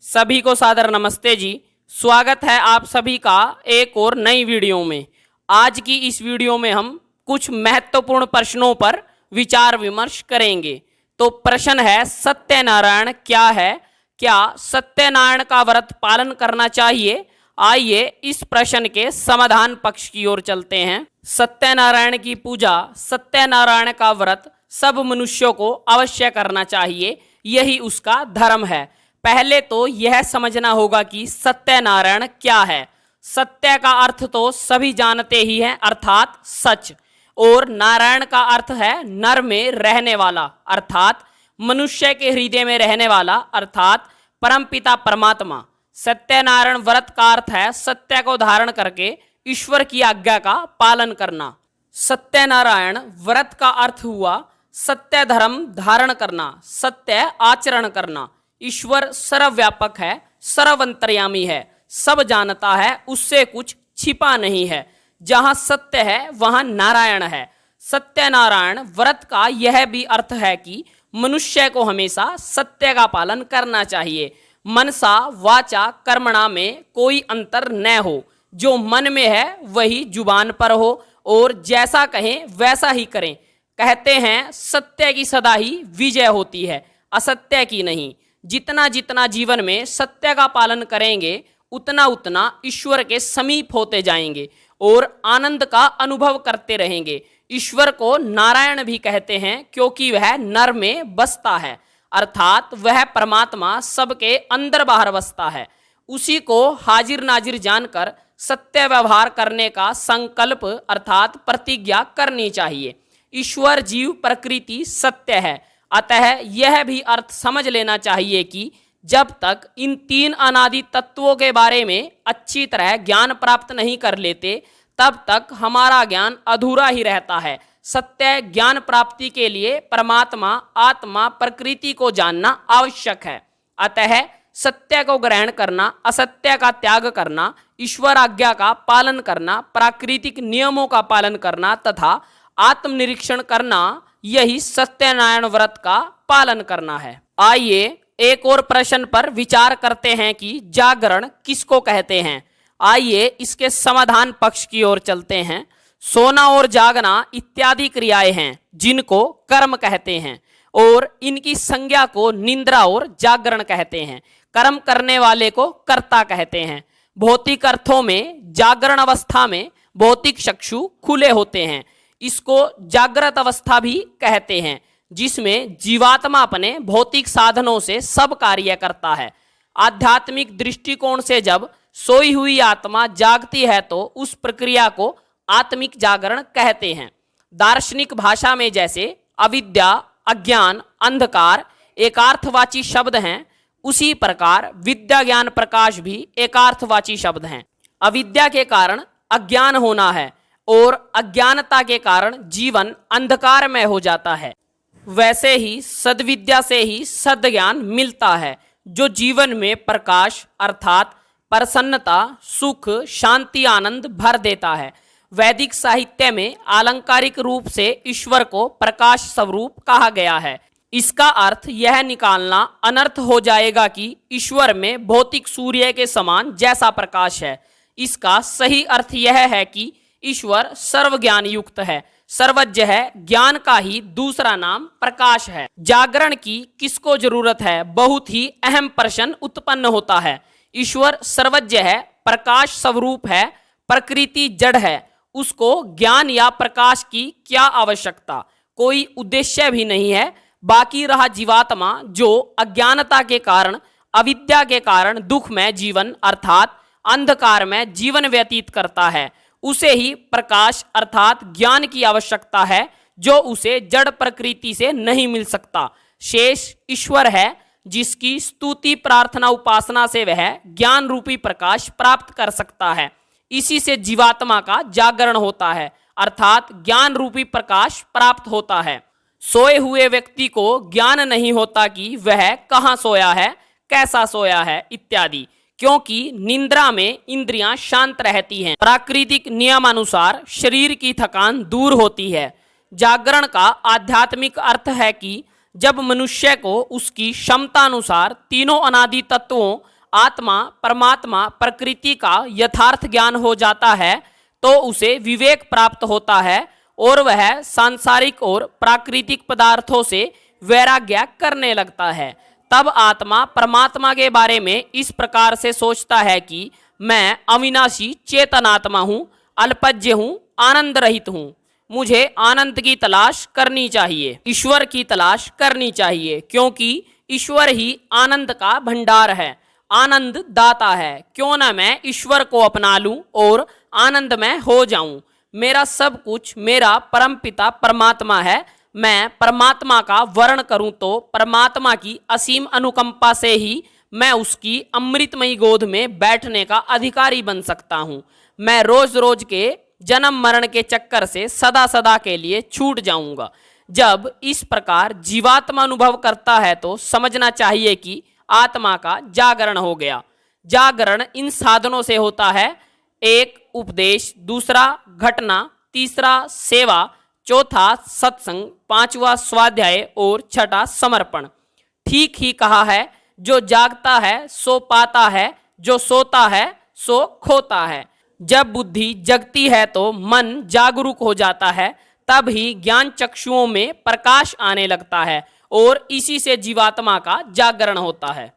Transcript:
सभी को सादर नमस्ते जी। स्वागत है आप सभी का एक और नई वीडियो में। आज की इस वीडियो में हम कुछ महत्वपूर्ण प्रश्नों पर विचार विमर्श करेंगे। तो प्रश्न है, सत्यनारायण क्या है? क्या सत्यनारायण का व्रत पालन करना चाहिए? आइए इस प्रश्न के समाधान पक्ष की ओर चलते हैं। सत्यनारायण की पूजा, सत्यनारायण का व्रत सब मनुष्यों को अवश्य करना चाहिए, यही उसका धर्म है। पहले तो यह समझना होगा कि सत्यनारायण क्या है। सत्य का अर्थ तो सभी जानते ही हैं, अर्थात सच, और नारायण का अर्थ है नर में रहने वाला, अर्थात मनुष्य के हृदय में रहने वाला, अर्थात परमपिता परमात्मा। सत्यनारायण व्रत का अर्थ है सत्य को धारण करके ईश्वर की आज्ञा का पालन करना। सत्यनारायण व्रत का अर्थ हुआ सत्य धर्म धारण करना, सत्य आचरण करना। ईश्वर सर्वव्यापक है, सर्वंतर्यामी है, सब जानता है, उससे कुछ छिपा नहीं है। जहां सत्य है वहां नारायण है। सत्यनारायण व्रत का यह भी अर्थ है कि मनुष्य को हमेशा सत्य का पालन करना चाहिए। मनसा वाचा कर्मणा में कोई अंतर न हो। जो मन में है वही जुबान पर हो, और जैसा कहें वैसा ही करें। कहते हैं सत्य की सदा ही विजय होती है, असत्य की नहीं। जितना जितना जीवन में सत्य का पालन करेंगे उतना उतना ईश्वर के समीप होते जाएंगे और आनंद का अनुभव करते रहेंगे। ईश्वर को नारायण भी कहते हैं क्योंकि वह नर में बसता है, अर्थात वह परमात्मा सबके अंदर बाहर बसता है। उसी को हाजिर नाजिर जानकर सत्य व्यवहार करने का संकल्प अर्थात प्रतिज्ञा करनी चाहिए। ईश्वर जीव प्रकृति सत्य है, अतः यह भी अर्थ समझ लेना चाहिए कि जब तक इन तीन अनादि तत्वों के बारे में अच्छी तरह ज्ञान प्राप्त नहीं कर लेते तब तक हमारा ज्ञान अधूरा ही रहता है। सत्य ज्ञान प्राप्ति के लिए परमात्मा आत्मा प्रकृति को जानना आवश्यक है। अतः सत्य को ग्रहण करना, असत्य का त्याग करना, ईश्वर आज्ञा का पालन करना, प्राकृतिक नियमों का पालन करना तथा आत्मनिरीक्षण करना, यही सत्यनारायण व्रत का पालन करना है। आइए एक और प्रश्न पर विचार करते हैं कि जागरण किसको कहते हैं। आइए इसके समाधान पक्ष की ओर चलते हैं। सोना और जागना इत्यादि क्रियाएं हैं जिनको कर्म कहते हैं, और इनकी संज्ञा को निद्रा और जागरण कहते हैं। कर्म करने वाले को कर्ता कहते हैं। भौतिक अर्थों में जागरण अवस्था में भौतिक चक्षु खुले होते हैं, इसको जागृत अवस्था भी कहते हैं, जिसमें जीवात्मा अपने भौतिक साधनों से सब कार्य करता है। आध्यात्मिक दृष्टिकोण से जब सोई हुई आत्मा जागती है तो उस प्रक्रिया को आत्मिक जागरण कहते हैं। दार्शनिक भाषा में जैसे अविद्या, अज्ञान, अंधकार एकार्थवाची शब्द हैं, उसी प्रकार विद्या ज्ञान प्रकाश भी एकार्थवाची शब्द हैं। अविद्या के कारण अज्ञान होना है और अज्ञानता के कारण जीवन अंधकार में हो जाता है। वैसे ही सद्विद्या से ही सद्ज्ञान मिलता है, जो जीवन में प्रकाश अर्थात प्रसन्नता, सुख, शांति, आनंद भर देता है। वैदिक साहित्य में आलंकारिक रूप से ईश्वर को प्रकाश स्वरूप कहा गया है। इसका अर्थ यह निकालना अनर्थ हो जाएगा कि ईश्वर में भौतिक सूर्य के समान जैसा प्रकाश है। इसका सही अर्थ यह है कि ईश्वर सर्वज्ञान युक्त है, सर्वज्ञ है, ज्ञान का ही दूसरा नाम प्रकाश है। जागरण की किसको जरूरत है? बहुत ही अहम प्रश्न उत्पन्न होता है। ईश्वर सर्वज्ञ है, प्रकाश स्वरूप है, प्रकृति जड़ है, उसको ज्ञान या प्रकाश की क्या आवश्यकता? कोई उद्देश्य भी नहीं है। बाकी रहा जीवात्मा जो अज्ञानता के कारण, अविद्या के कारण दुख में जीवन अर्थात अंधकार में जीवन व्यतीत करता है, उसे ही प्रकाश अर्थात ज्ञान की आवश्यकता है, जो उसे जड़ प्रकृति से नहीं मिल सकता। शेष ईश्वर है, जिसकी स्तुति प्रार्थना उपासना से वह ज्ञान रूपी प्रकाश प्राप्त कर सकता है। इसी से जीवात्मा का जागरण होता है, अर्थात ज्ञान रूपी प्रकाश प्राप्त होता है। सोए हुए व्यक्ति को ज्ञान नहीं होता कि वह कहाँ सोया है, कैसा सोया है इत्यादि, क्योंकि निद्रा में इंद्रियां शांत रहती हैं। प्राकृतिक नियमानुसार शरीर की थकान दूर होती है। जागरण का आध्यात्मिक अर्थ है कि जब मनुष्य को उसकी क्षमता अनुसार तीनों अनादि तत्वों आत्मा परमात्मा प्रकृति का यथार्थ ज्ञान हो जाता है तो उसे विवेक प्राप्त होता है और वह सांसारिक और प्राकृतिक पदार्थों से वैराग्य करने लगता है। तब आत्मा परमात्मा के बारे में इस प्रकार से सोचता है कि मैं अविनाशी चेतन आत्मा हूँ, अल्पज्य हूँ, आनंद रहित हूँ। मुझे आनंद की तलाश करनी चाहिए, ईश्वर की तलाश करनी चाहिए, क्योंकि ईश्वर ही आनंद का भंडार है, आनंद दाता है। क्यों न मैं ईश्वर को अपना लूं और आनंदमय हो जाऊं। मेरा सब कुछ मेरा परमपिता परमात्मा है। मैं परमात्मा का वर्ण करूं तो परमात्मा की असीम अनुकंपा से ही मैं उसकी अमृतमयी गोद में बैठने का अधिकारी बन सकता हूं। मैं रोज रोज के जन्म मरण के चक्कर से सदा सदा के लिए छूट जाऊंगा। जब इस प्रकार जीवात्मा अनुभव करता है तो समझना चाहिए कि आत्मा का जागरण हो गया। जागरण इन साधनों से होता है, एक उपदेश, दूसरा घटना, तीसरा सेवा, चौथा सत्संग, पांचवा स्वाध्याय और छठा समर्पण। ठीक ही कहा है, जो जागता है सो पाता है, जो सोता है सो खोता है। जब बुद्धि जगती है तो मन जागरूक हो जाता है, तब ही ज्ञान चक्षुओं में प्रकाश आने लगता है और इसी से जीवात्मा का जागरण होता है।